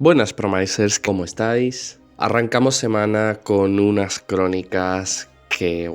Buenas Promisers, ¿cómo estáis? Arrancamos semana con unas crónicas que,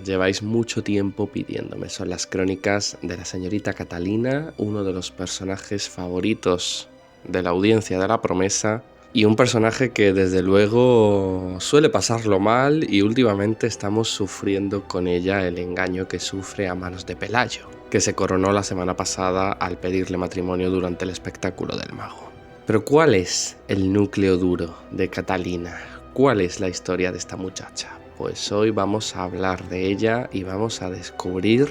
lleváis mucho tiempo pidiéndome. Son las crónicas de la señorita Catalina, uno de los personajes favoritos de la audiencia de La Promesa y un personaje que desde luego suele pasarlo mal y últimamente estamos sufriendo con ella el engaño que sufre a manos de Pelayo, que se coronó la semana pasada al pedirle matrimonio durante el espectáculo del mago. Pero ¿cuál es el núcleo duro de Catalina? ¿Cuál es la historia de esta muchacha? Pues hoy vamos a hablar de ella y vamos a descubrir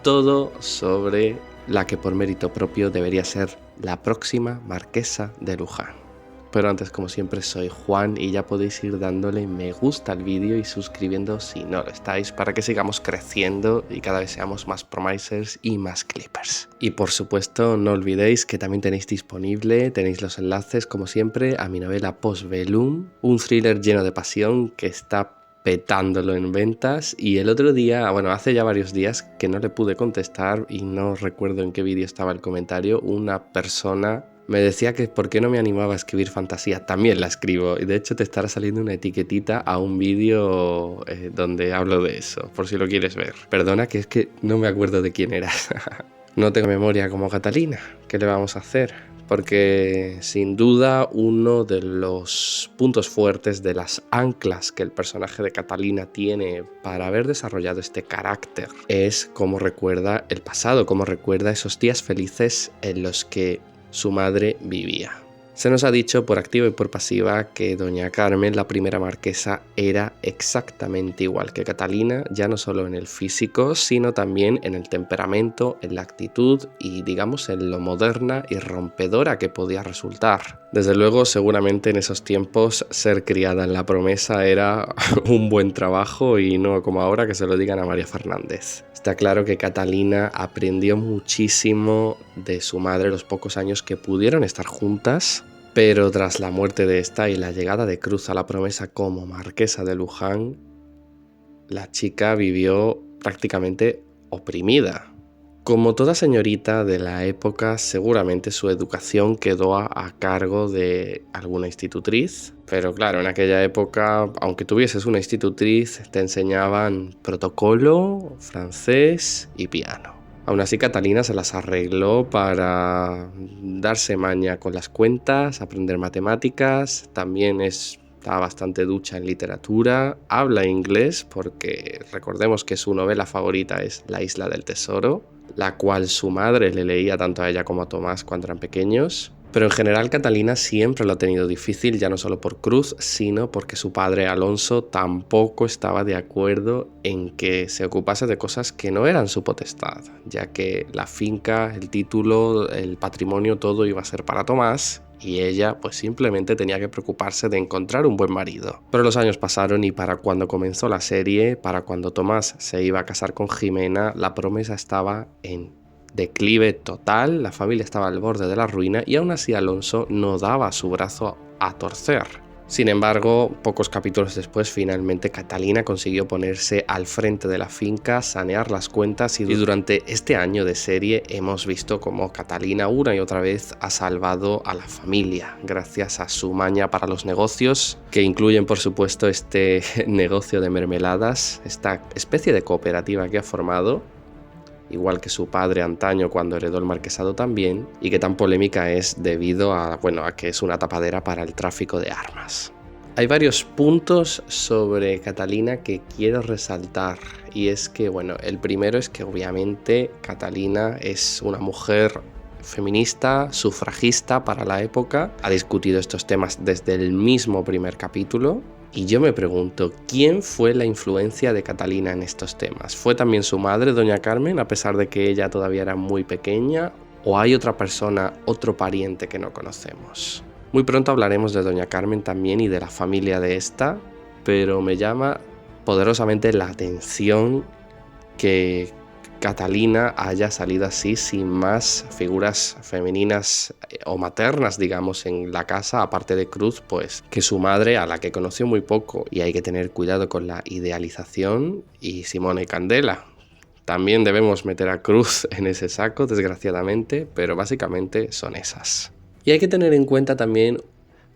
todo sobre la que por mérito propio debería ser la próxima marquesa de Luján. Pero antes, como siempre, soy Juan y ya podéis ir dándole me gusta al vídeo y suscribiendo si no lo estáis para que sigamos creciendo y cada vez seamos más promisers y más clippers. Y por supuesto, no olvidéis que también tenéis los enlaces, como siempre, a mi novela Postbellum, un thriller lleno de pasión que está petándolo en ventas. Y el otro día, hace ya varios días que no le pude contestar y no recuerdo en qué vídeo estaba el comentario, una persona me decía que por qué no me animaba a escribir fantasía. También la escribo y de hecho te estará saliendo una etiquetita a un vídeo donde hablo de eso, por si lo quieres ver. Perdona, que es que no me acuerdo de quién era. No tengo memoria como Catalina. ¿Qué le vamos a hacer? Porque sin duda uno de los puntos fuertes, de las anclas que el personaje de Catalina tiene para haber desarrollado este carácter es cómo recuerda el pasado, cómo recuerda esos días felices en los que su madre vivía. Se nos ha dicho por activa y por pasiva que doña Carmen, la primera marquesa, era exactamente igual que Catalina, ya no solo en el físico, sino también en el temperamento, en la actitud y digamos en lo moderna y rompedora que podía resultar. Desde luego, seguramente en esos tiempos ser criada en La Promesa era un buen trabajo y no como ahora que se lo digan a María Fernández. Está claro que Catalina aprendió muchísimo de su madre los pocos años que pudieron estar juntas, pero tras la muerte de esta y la llegada de Cruz a La Promesa como marquesa de Luján, la chica vivió prácticamente oprimida. Como toda señorita de la época, seguramente su educación quedó a cargo de alguna institutriz, pero claro, en aquella época, aunque tuvieses una institutriz, te enseñaban protocolo, francés y piano. Aún así, Catalina se las arregló para darse maña con las cuentas, aprender matemáticas, también está bastante ducha en literatura, habla inglés porque recordemos que su novela favorita es La Isla del Tesoro, la cual su madre le leía tanto a ella como a Tomás cuando eran pequeños. Pero en general Catalina siempre lo ha tenido difícil, ya no solo por Cruz, sino porque su padre Alonso tampoco estaba de acuerdo en que se ocupase de cosas que no eran su potestad, ya que la finca, el título, el patrimonio, todo iba a ser para Tomás, y ella pues simplemente tenía que preocuparse de encontrar un buen marido. Pero los años pasaron y para cuando comenzó la serie, para cuando Tomás se iba a casar con Jimena, La Promesa estaba en declive total, la familia estaba al borde de la ruina y aún así Alonso no daba su brazo a torcer. Sin embargo, pocos capítulos después, finalmente Catalina consiguió ponerse al frente de la finca, sanear las cuentas y durante este año de serie hemos visto cómo Catalina una y otra vez ha salvado a la familia gracias a su maña para los negocios, que incluyen por supuesto este negocio de mermeladas, esta especie de cooperativa que ha formado, igual que su padre antaño cuando heredó el marquesado también, y que tan polémica es debido a que es una tapadera para el tráfico de armas. Hay varios puntos sobre Catalina que quiero resaltar, y es que, el primero es que obviamente Catalina es una mujer feminista, sufragista para la época, ha discutido estos temas desde el mismo primer capítulo. Y yo me pregunto, ¿quién fue la influencia de Catalina en estos temas? ¿Fue también su madre, doña Carmen, a pesar de que ella todavía era muy pequeña? ¿O hay otra persona, otro pariente que no conocemos? Muy pronto hablaremos de doña Carmen también y de la familia de esta, pero me llama poderosamente la atención que Catalina haya salido así sin más figuras femeninas o maternas, digamos, en la casa, aparte de Cruz, pues que su madre, a la que conoció muy poco, y hay que tener cuidado con la idealización, y Simona y Candela. También debemos meter a Cruz en ese saco, desgraciadamente, pero básicamente son esas. Y hay que tener en cuenta también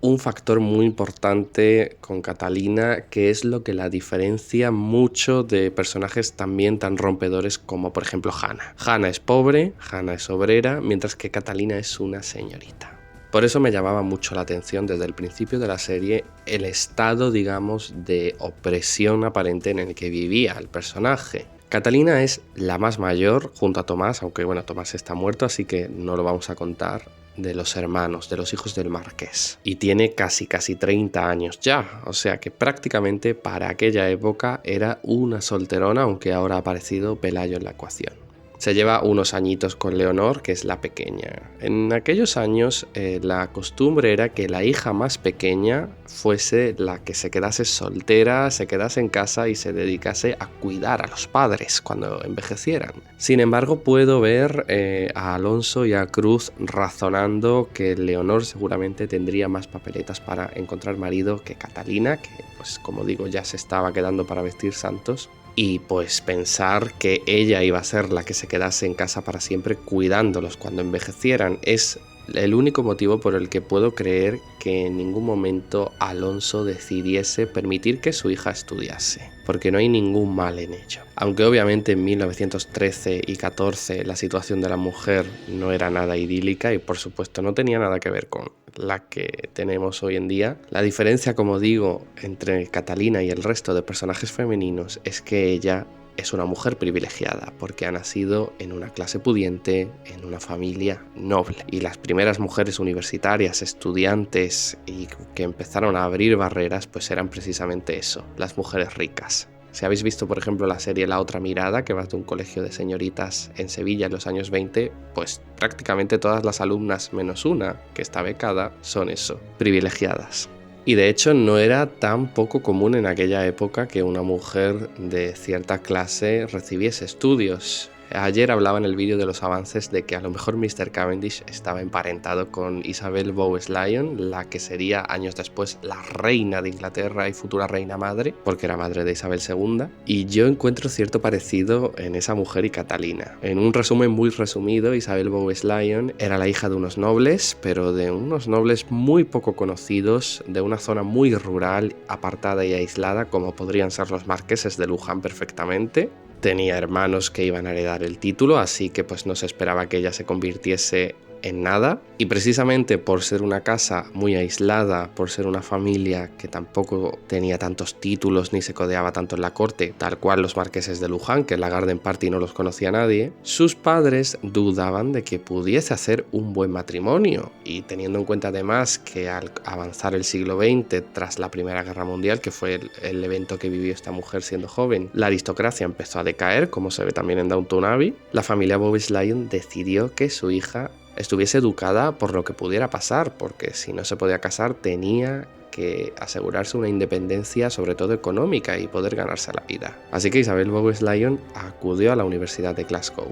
un factor muy importante con Catalina, que es lo que la diferencia mucho de personajes también tan rompedores como por ejemplo Hannah. Hannah es pobre, Hannah es obrera, mientras que Catalina es una señorita. Por eso me llamaba mucho la atención desde el principio de la serie el estado, digamos, de opresión aparente en el que vivía el personaje. Catalina es la más mayor junto a Tomás, aunque bueno, Tomás está muerto, así que no lo vamos a contar, de los hermanos, de los hijos del marqués. Y tiene casi 30 años ya, o sea que prácticamente para aquella época era una solterona, aunque ahora ha aparecido Pelayo en la ecuación. Se lleva unos añitos con Leonor, que es la pequeña. En aquellos años la costumbre era que la hija más pequeña fuese la que se quedase soltera, se quedase en casa y se dedicase a cuidar a los padres cuando envejecieran. Sin embargo, puedo ver a Alonso y a Cruz razonando que Leonor seguramente tendría más papeletas para encontrar marido que Catalina, que pues como digo ya se estaba quedando para vestir santos. Y pues pensar que ella iba a ser la que se quedase en casa para siempre cuidándolos cuando envejecieran es el único motivo por el que puedo creer que en ningún momento Alonso decidiese permitir que su hija estudiase, porque no hay ningún mal en ello. Aunque obviamente en 1913 y 14 la situación de la mujer no era nada idílica y por supuesto no tenía nada que ver con la que tenemos hoy en día. La diferencia, como digo, entre Catalina y el resto de personajes femeninos es que ella es una mujer privilegiada porque ha nacido en una clase pudiente, en una familia noble. Y las primeras mujeres universitarias, estudiantes y que empezaron a abrir barreras, pues eran precisamente eso, las mujeres ricas. Si habéis visto, por ejemplo, la serie La otra mirada, que va de un colegio de señoritas en Sevilla en los años 20, pues prácticamente todas las alumnas, menos una, que está becada, son eso, privilegiadas. Y de hecho no era tan poco común en aquella época que una mujer de cierta clase recibiese estudios. Ayer hablaba en el vídeo de los avances de que a lo mejor Mr. Cavendish estaba emparentado con Isabel Bowes-Lyon, la que sería años después la reina de Inglaterra y futura reina madre, porque era madre de Isabel II, y yo encuentro cierto parecido en esa mujer y Catalina. En un resumen muy resumido, Isabel Bowes-Lyon era la hija de unos nobles, pero de unos nobles muy poco conocidos, de una zona muy rural, apartada y aislada, como podrían ser los marqueses de Luján perfectamente. Tenía hermanos que iban a heredar el título, así que pues no se esperaba que ella se convirtiese en nada. Y precisamente por ser una casa muy aislada, por ser una familia que tampoco tenía tantos títulos ni se codeaba tanto en la corte, tal cual los marqueses de Luján, que en la Garden Party no los conocía nadie, sus padres dudaban de que pudiese hacer un buen matrimonio. Y teniendo en cuenta además que al avanzar el siglo XX, tras la Primera Guerra Mundial, que fue el evento que vivió esta mujer siendo joven, la aristocracia empezó a decaer, como se ve también en Downton Abbey, la familia Bowes-Lyon decidió que su hija estuviese educada por lo que pudiera pasar, porque si no se podía casar tenía que asegurarse una independencia, sobre todo económica, y poder ganarse la vida. Así que Isabel Bowes-Lyon acudió a la Universidad de Glasgow.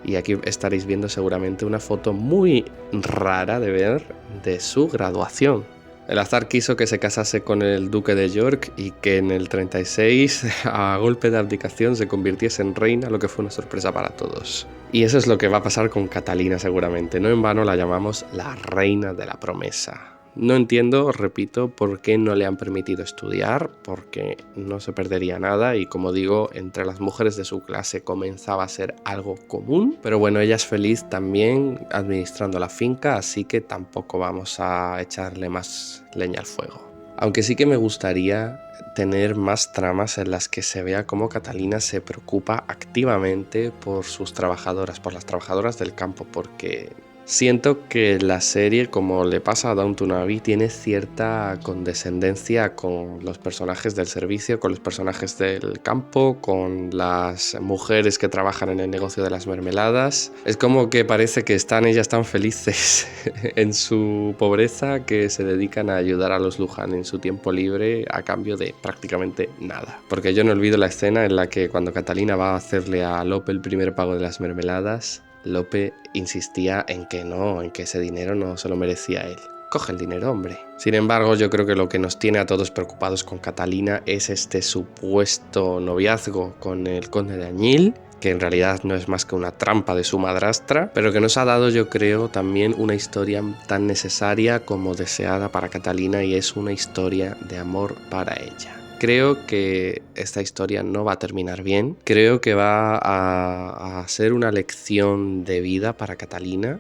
Y aquí estaréis viendo seguramente una foto muy rara de ver de su graduación. El azar quiso que se casase con el duque de York y que en el 36, a golpe de abdicación, se convirtiese en reina, lo que fue una sorpresa para todos. Y eso es lo que va a pasar con Catalina seguramente. No en vano la llamamos la reina de la promesa. No entiendo, repito, por qué no le han permitido estudiar, porque no se perdería nada y como digo, entre las mujeres de su clase comenzaba a ser algo común. Pero bueno, ella es feliz también administrando la finca, así que tampoco vamos a echarle más leña al fuego. Aunque sí que me gustaría tener más tramas en las que se vea cómo Catalina se preocupa activamente por sus trabajadoras, por las trabajadoras del campo, porque siento que la serie, como le pasa a Downton Abbey, tiene cierta condescendencia con los personajes del servicio, con los personajes del campo, con las mujeres que trabajan en el negocio de las mermeladas. Es como que parece que ellas tan felices en su pobreza que se dedican a ayudar a los Luján en su tiempo libre a cambio de prácticamente nada. Porque yo no olvido la escena en la que cuando Catalina va a hacerle a Lope el primer pago de las mermeladas, Lope insistía en que no, en que ese dinero no se lo merecía él. Coge el dinero, hombre. Sin embargo, yo creo que lo que nos tiene a todos preocupados con Catalina es este supuesto noviazgo con el conde de Añil, que en realidad no es más que una trampa de su madrastra, pero que nos ha dado, yo creo, también una historia tan necesaria como deseada para Catalina, y es una historia de amor para ella. Creo que esta historia no va a terminar bien, creo que va a ser una lección de vida para Catalina,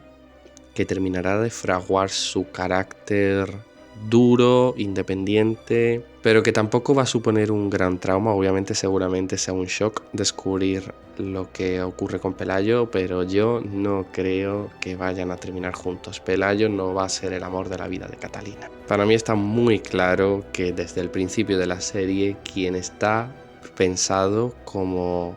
que terminará de fraguar su carácter duro, independiente, pero que tampoco va a suponer un gran trauma. Obviamente, seguramente sea un shock descubrir lo que ocurre con Pelayo, pero yo no creo que vayan a terminar juntos. Pelayo no va a ser el amor de la vida de Catalina. Para mí está muy claro que desde el principio de la serie, quien está pensado como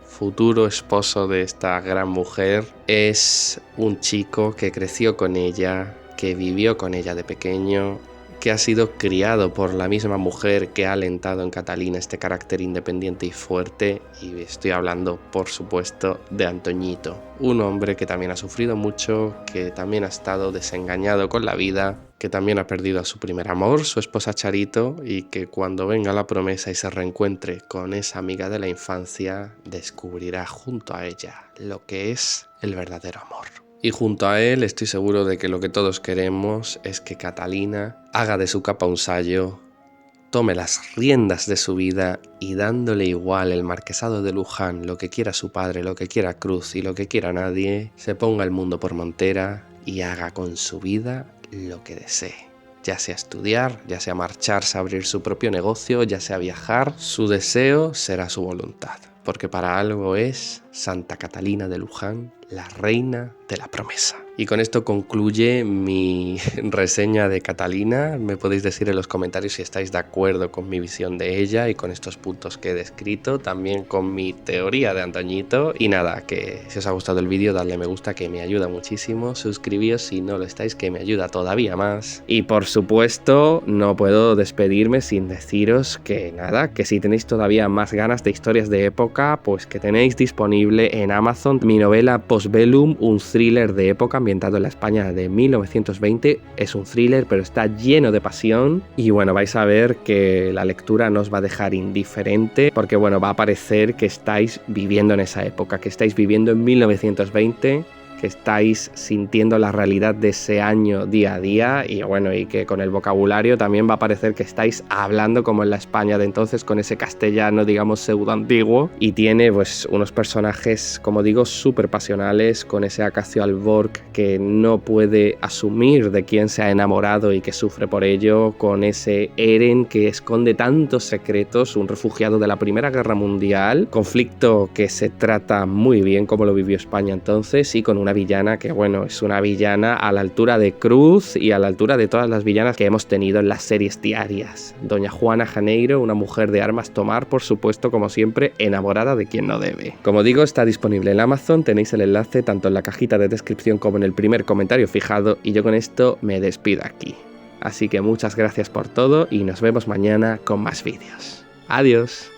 futuro esposo de esta gran mujer es un chico que creció con ella, que vivió con ella de pequeño, que ha sido criado por la misma mujer que ha alentado en Catalina este carácter independiente y fuerte, y estoy hablando, por supuesto, de Antoñito, un hombre que también ha sufrido mucho, que también ha estado desengañado con la vida, que también ha perdido a su primer amor, su esposa Charito, y que cuando venga la promesa y se reencuentre con esa amiga de la infancia, descubrirá junto a ella lo que es el verdadero amor. Y junto a él estoy seguro de que lo que todos queremos es que Catalina haga de su capa un sayo, tome las riendas de su vida y, dándole igual el marquesado de Luján, lo que quiera su padre, lo que quiera Cruz y lo que quiera nadie, se ponga el mundo por montera y haga con su vida lo que desee. Ya sea estudiar, ya sea marcharse a abrir su propio negocio, ya sea viajar, su deseo será su voluntad, porque para algo es Santa Catalina de Luján, la reina de la promesa. Y con esto concluye mi reseña de Catalina. Me podéis decir en los comentarios si estáis de acuerdo con mi visión de ella y con estos puntos que he descrito, también con mi teoría de Antoñito. Y nada, que si os ha gustado el vídeo, dadle me gusta, que me ayuda muchísimo. Suscribíos si no lo estáis, que me ayuda todavía más. Y por supuesto, no puedo despedirme sin deciros que nada, que si tenéis todavía más ganas de historias de época, pues que tenéis disponible en Amazon mi novela Postbellum, un thriller de época ambientado en la España de 1920. Es un thriller, pero está lleno de pasión, y bueno, vais a ver que la lectura no os va a dejar indiferente, porque bueno, va a parecer que estáis viviendo en esa época, que estáis viviendo en 1920, que estáis sintiendo la realidad de ese año día a día, y bueno, y que con el vocabulario también va a parecer que estáis hablando como en la España de entonces, con ese castellano, digamos, pseudo antiguo, y tiene pues unos personajes, como digo, súper pasionales, con ese Acacio Alborg que no puede asumir de quién se ha enamorado y que sufre por ello, con ese Eren que esconde tantos secretos, un refugiado de la Primera Guerra Mundial, conflicto que se trata muy bien como lo vivió España entonces, y con una villana que, bueno, es una villana a la altura de Cruz y a la altura de todas las villanas que hemos tenido en las series diarias. Doña Juana Janeiro, una mujer de armas tomar, por supuesto, como siempre, enamorada de quien no debe. Como digo, está disponible en Amazon, tenéis el enlace tanto en la cajita de descripción como en el primer comentario fijado, y yo con esto me despido aquí. Así que muchas gracias por todo y nos vemos mañana con más vídeos. Adiós.